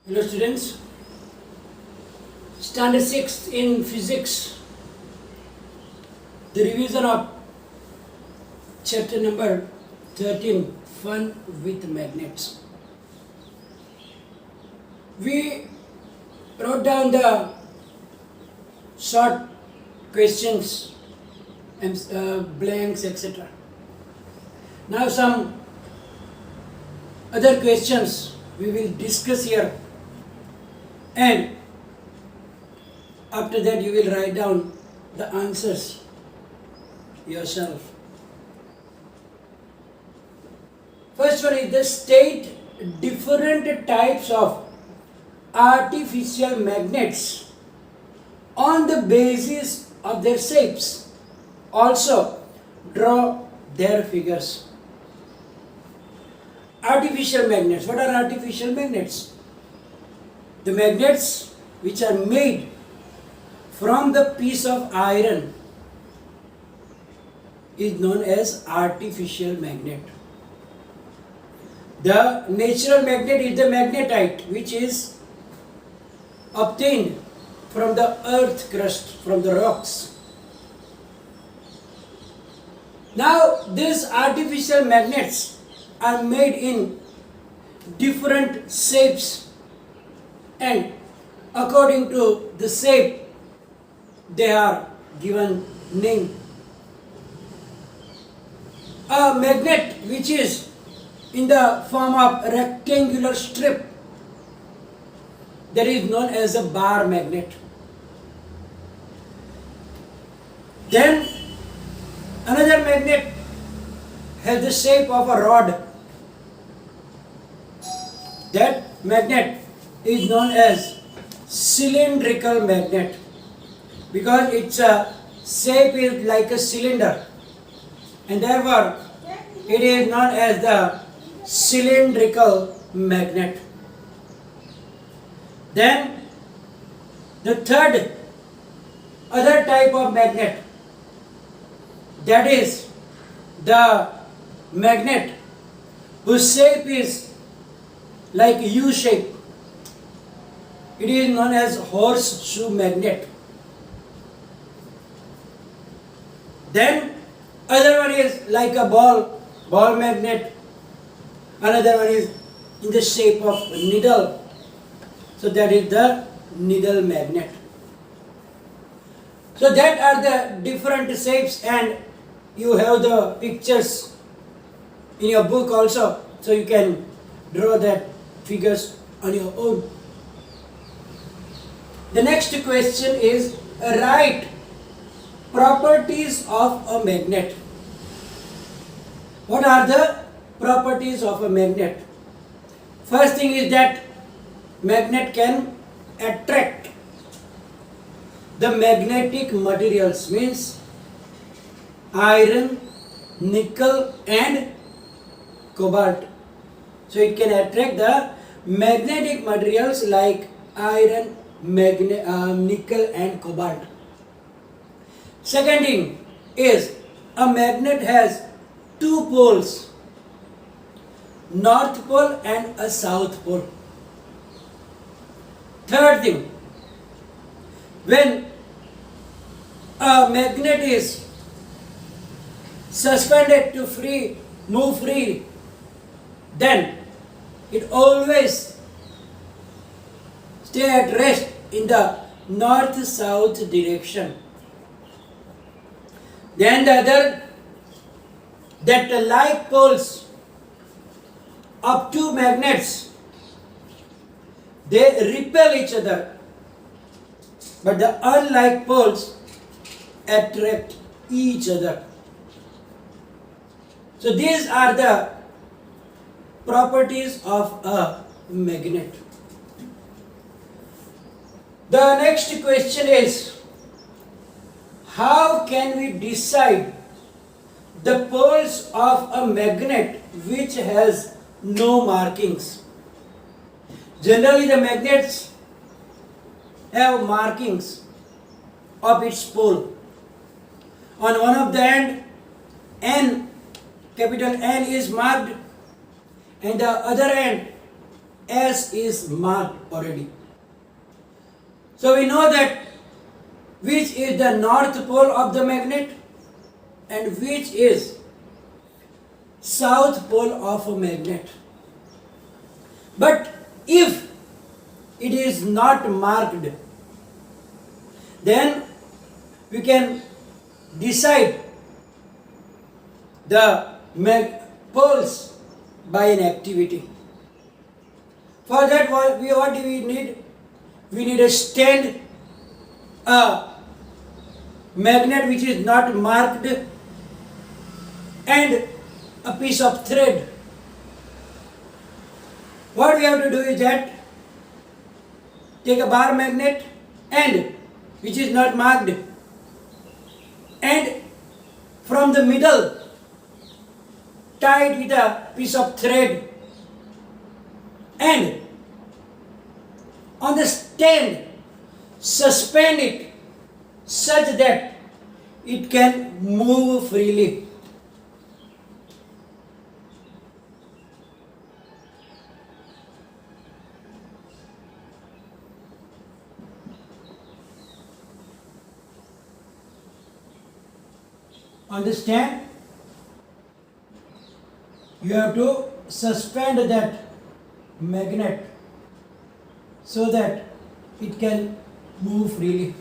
Hello students, standard 6 in physics, the revision of chapter number 13, fun with magnets. We wrote down the short questions and blanks, etc. Now some other questions we will discuss here, and after that you will write down the answers yourself. First one is the state different types of artificial magnets on the basis of their shapes. Also draw their figures. Artificial magnets. What are artificial magnets? The magnets which are made from the piece of iron is known as artificial magnet. The natural magnet is the magnetite, which is obtained from the earth crust, from the rocks. Now these artificial magnets are made in different shapes, and according to the shape they are given name. A magnet which is in the form of rectangular strip, that is known as a bar magnet. Then another magnet has the shape of a rod. That magnet is known as cylindrical magnet because its shape is like a cylinder, and therefore it is known as the cylindrical magnet. Then the third other type of magnet, that is the magnet whose shape is like U shape. It is known as horseshoe magnet. Then other one is like a ball magnet. Another one is in the shape of needle. So that is the needle magnet. So that are the different shapes, and you have the pictures in your book also, so you can draw that figures on your own. The next question is write properties of a magnet. What are the properties of a magnet? First thing is that magnet can attract the magnetic materials, means iron, nickel and cobalt. So it can attract the magnetic materials like iron, nickel and cobalt. Second thing is a magnet has two poles, north pole and a south pole. Third thing, when a magnet is suspended to move free, then it always stay at rest in the north-south direction. Then the other, that the like poles of two magnets, they repel each other, but the unlike poles attract each other. So these are the properties of a magnet. The next question is, how can we decide the poles of a magnet which has no markings? Generally the magnets have markings of its pole. On one of the end, N, capital N is marked, and the other end S is marked already. So we know that which is the north pole of the magnet and which is south pole of a magnet. But if it is not marked, then we can decide the poles by an activity. For that, what do we need? We need a stand, a magnet which is not marked, and a piece of thread. What we have to do is that take a bar magnet and which is not marked, and from the middle tie it with a piece of thread, and on the stand suspend it such that it can move freely. Understand? You have to suspend that magnet so that it can move freely.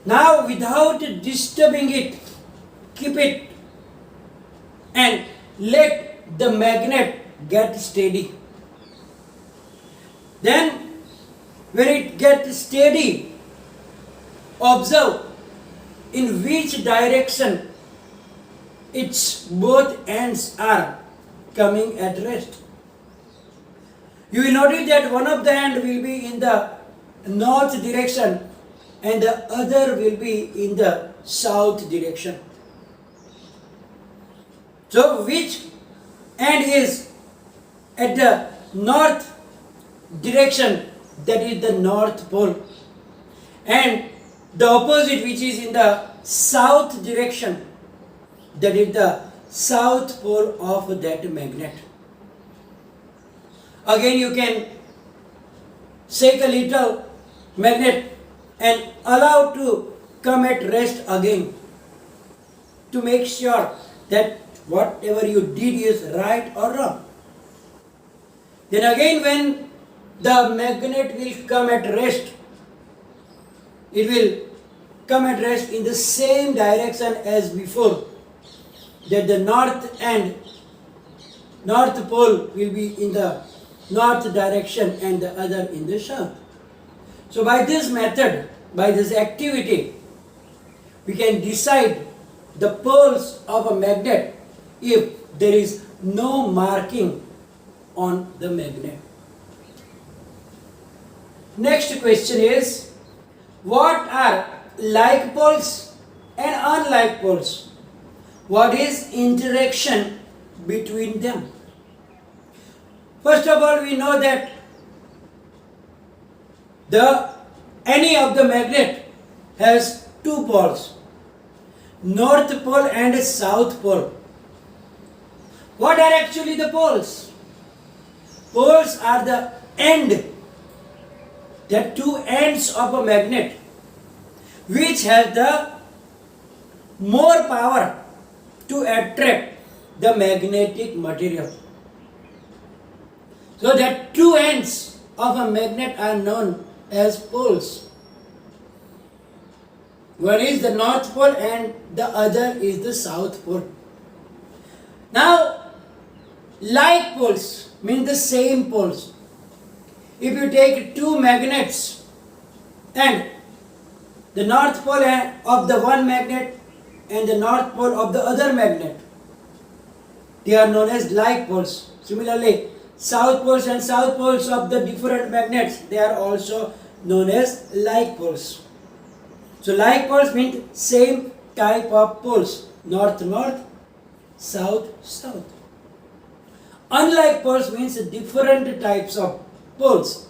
Now, without disturbing it, keep it and let the magnet get steady. Then, when it gets steady, observe in which direction its both ends are coming at rest. You will notice that one of the end will be in the north direction and the other will be in the south direction. So which end is at the north direction, that is the north pole, and the opposite which is in the south direction, that is the south pole of that magnet. Again you can shake a little magnet and allow to come at rest again to make sure that whatever you did is right or wrong. Then again when the magnet will come at rest, it will come at rest in the same direction as before, that the north pole will be in the north direction and the other in the south. So by this method, by this activity, we can decide the poles of a magnet if there is no marking on the magnet. Next question is, what are like poles and unlike poles? What is interaction between them? First of all, we know that any of the magnet has two poles, north pole and south pole. What are actually the poles? Poles are the two ends of a magnet which has the more power to attract the magnetic material. So that two ends of a magnet are known as poles. One is the north pole and the other is the south pole. Now, like poles mean the same poles. If you take two magnets and the north pole of the one magnet and the north pole of the other magnet, they are known as like poles. Similarly, south poles and south poles of the different magnets, they are also known as like poles. So like poles mean same type of poles, north north, south south. Unlike poles means different types of poles,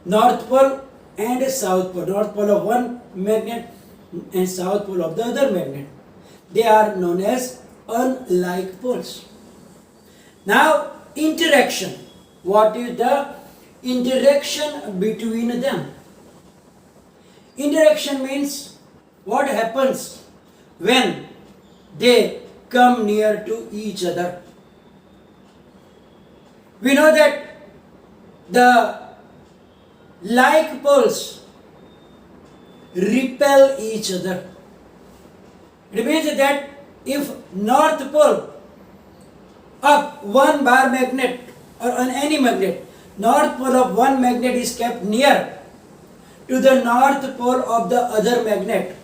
north pole and south pole, north pole of one magnet and south pole of the other magnet. They are known as unlike poles. Now, interaction. What is the interaction between them? Interaction means what happens when they come near to each other. We know that the like poles repel each other. It means that if north pole of one bar magnet or on any magnet, north pole of one magnet is kept near to the north pole of the other magnet,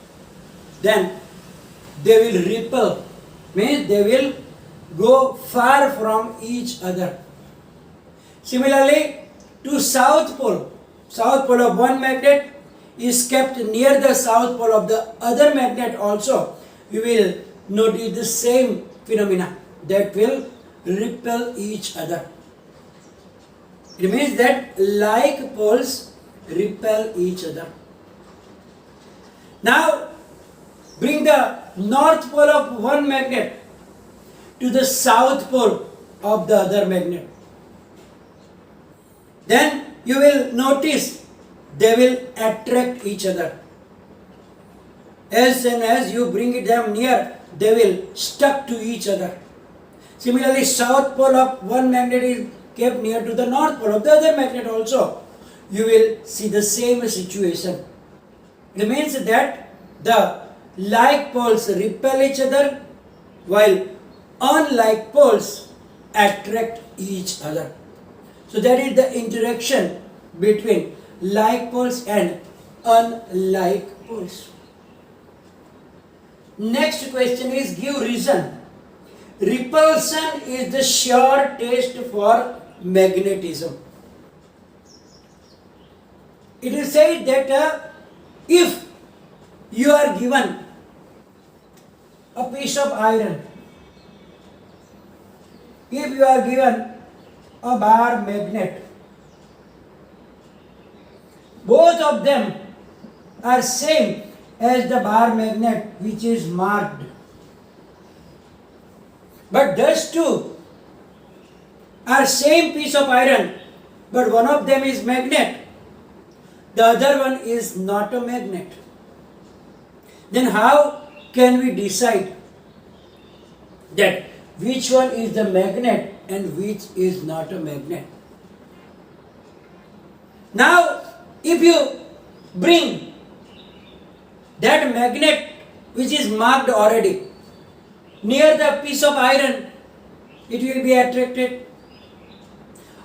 then they will repel, means they will go far from each other. Similarly, to south pole of one magnet is kept near the south pole of the other magnet also, you will notice the same phenomena that will repel each other. It means that like poles repel each other. Now, bring the north pole of one magnet to the south pole of the other magnet. Then you will notice they will attract each other. As soon as you bring them near, they will stuck to each other. Similarly, south pole of one magnet is kept near to the north pole of the other magnet also. You will see the same situation. It means that the like poles repel each other while unlike poles attract each other. So that is the interaction between like poles and unlike poles. Next question is give reason. Repulsion is the sure test for magnetism. It is said that if you are given a piece of iron, if you are given a bar magnet, both of them are same as the bar magnet which is marked. But those two are same piece of iron, but one of them is magnet, the other one is not a magnet. Then how can we decide that which one is the magnet and which is not a magnet? Now, if you bring that magnet which is marked already near the piece of iron, it will be attracted.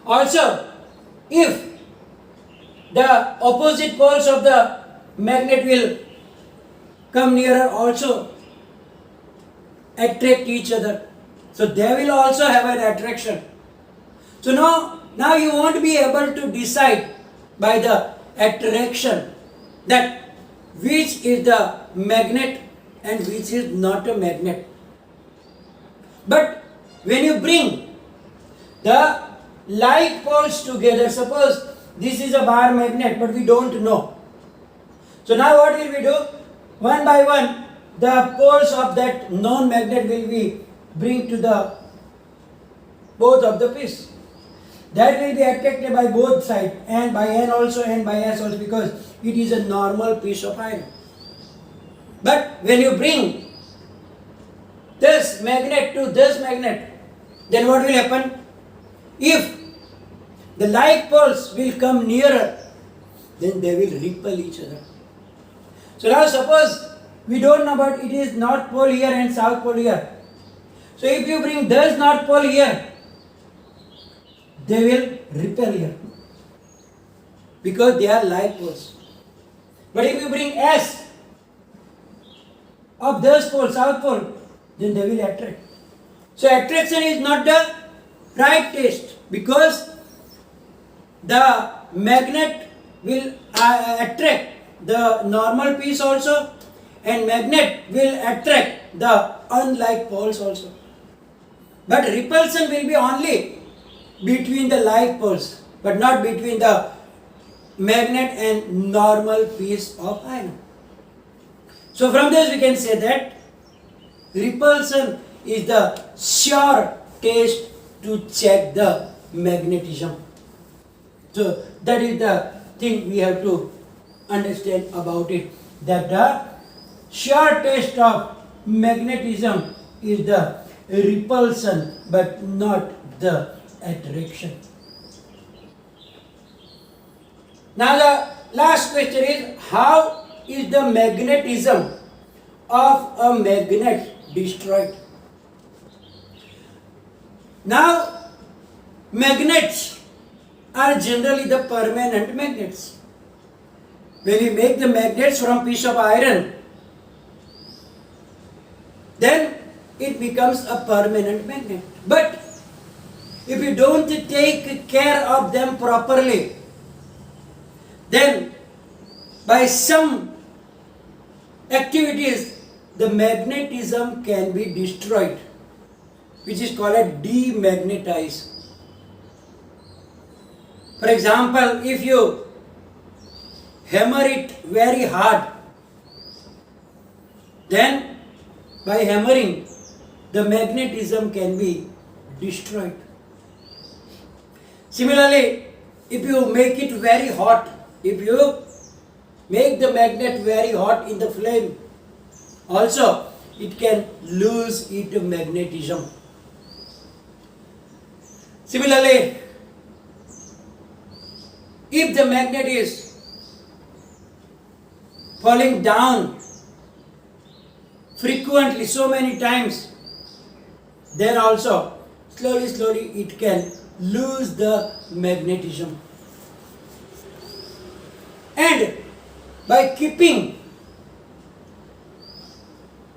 Also, if the opposite poles of the magnet will come nearer, also attract each other. So they will also have an attraction. So now you won't be able to decide by the attraction that which is the magnet and which is not a magnet. But when you bring the like poles together, suppose this is a bar magnet but we don't know. So now what will we do? One by one, the poles of that non-magnet will be bring to the both of the piece. That will be attracted by both sides, and by N also and by S also, because it is a normal piece of iron. But when you bring this magnet to this magnet, then what will happen? If the like poles will come nearer, then they will repel each other. So now suppose we don't know about it is north pole here and south pole here. So if you bring this north pole here, they will repel here because they are like poles. But if you bring S of this pole, south pole, then they will attract. So attraction is not the right test, because the magnet will attract the normal piece also, and magnet will attract the unlike poles also. But repulsion will be only between the like poles, but not between the magnet and normal piece of iron. So from this we can say that repulsion is the sure test to check the magnetism. So that is the thing we have to understand about it, that the sheer test of magnetism is the repulsion but not the attraction. Now the last question is, how is the magnetism of a magnet destroyed? Now magnets are generally the permanent magnets. When you make the magnets from piece of iron, then it becomes a permanent magnet. But if you don't take care of them properly, then by some activities the magnetism can be destroyed, which is called a demagnetize. For example, if you hammer it very hard, then by hammering the magnetism can be destroyed. Similarly, if you make it very hot, if you make the magnet very hot in the flame, also it can lose its magnetism. Similarly, if the magnet is falling down frequently, so many times, then also slowly it can lose the magnetism. And by keeping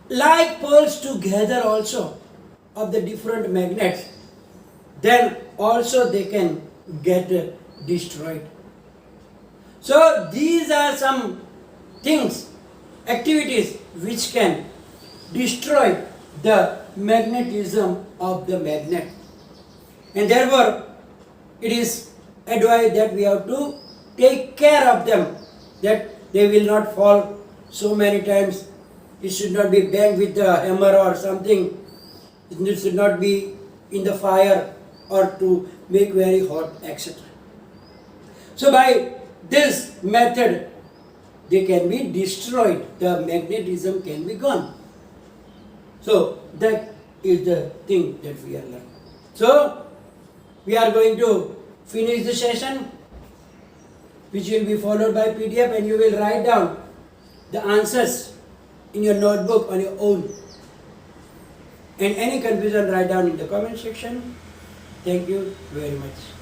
like poles together also of the different magnets, then also they can get destroyed. So these are some things, activities which can destroy the magnetism of the magnet. And therefore, it is advised that we have to take care of them, that they will not fall so many times. It should not be banged with a hammer or something. It should not be in the fire or to make very hot, etc. So by this method, they can be destroyed, the magnetism can be gone. So that is the thing that we are learning. So we are going to finish the session, which will be followed by PDF, and you will write down the answers in your notebook on your own. And any confusion, write down in the comment section. Thank you very much.